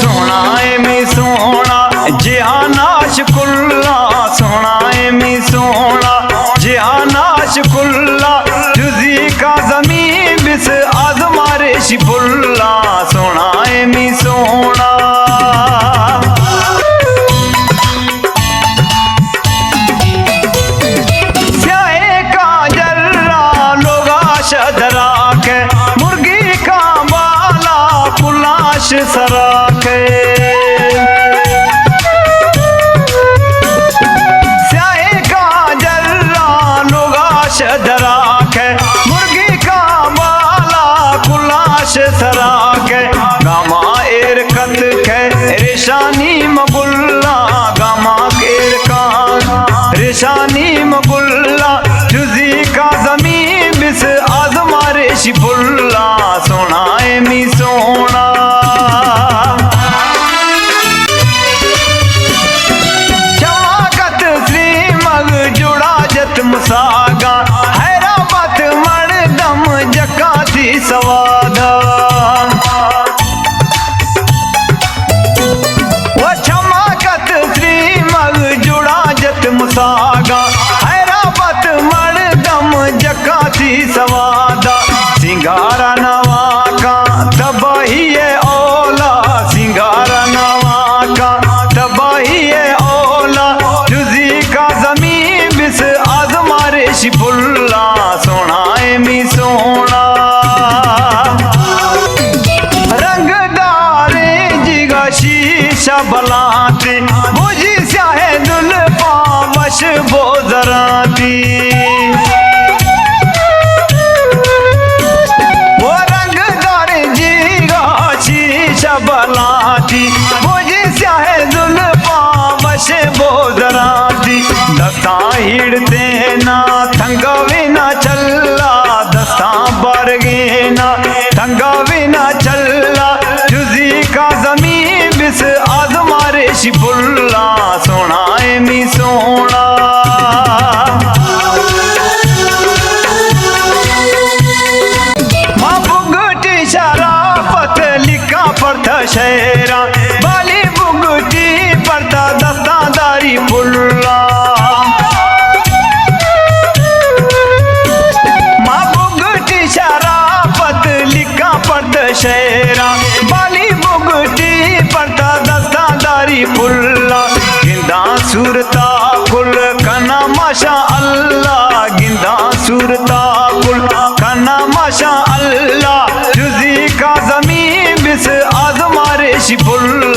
सोना में सोना जिहानाश कुल्ला, सोना में सोना जिहानाश कुल्ला, जुजी का जमीन बिस आजमारे शिफुल्ला, सोना में सोना। स्याहे का जर्रा लोगा शदरा के, मुर्गी का बाला कुलाश सरा के। दराक है मुर्गी का बाला कुलाश सराक है, गामा एर कत है रेशानी मगुल्ला, गामा एर का रेशानी मगुल्ला, जुजी का जमीन बिस आजमारे शिफुल्ला, सोना मी सोना। चमाकत श्री मग जुड़ा जत मुसागा, हैराबत मर्दम जकाती सवादा, वो चमाकत श्री मग जुड़ा जत मुसागा, हैराबत मर्दम जकाती सवादा, सिंगारा नवा का तबाही ओला, सिंगारा नवा का तबाही ओला, जुजी का जमीन बिस आजमारे शिफुल्ला, सोना मी सोना। रंगदारे जिगा शीशा बलाते, मुझी स्याहे दुल्फा वश बोजराती, वो रंगदारे जिगा शीशा बलाती, मुझी स्याहे दुल्फा वश बोजराती, दस्ता हिड़ते ना थंगावे ना चल्ला, दस्ता बरगे ना थंगावे ना चल्ला, जुजी का जमीन बिस आजमारे शिफुल्ला, सोना मी सोना। माँ बुगटी शराफत लिखा पड़ता शेरा, बाली बुगटी पड़ता दस्तादारी फुल्ला, शेरा बाली बुगटी पड़ता दस्तादारी फुल्ला, गिंदा सूरता कुल कना माशा अल्लाह, गिंदा सूरता कुल कना माशा अल्लाह, जुजी का जमीन बिस आजमारे शिफुल्ला।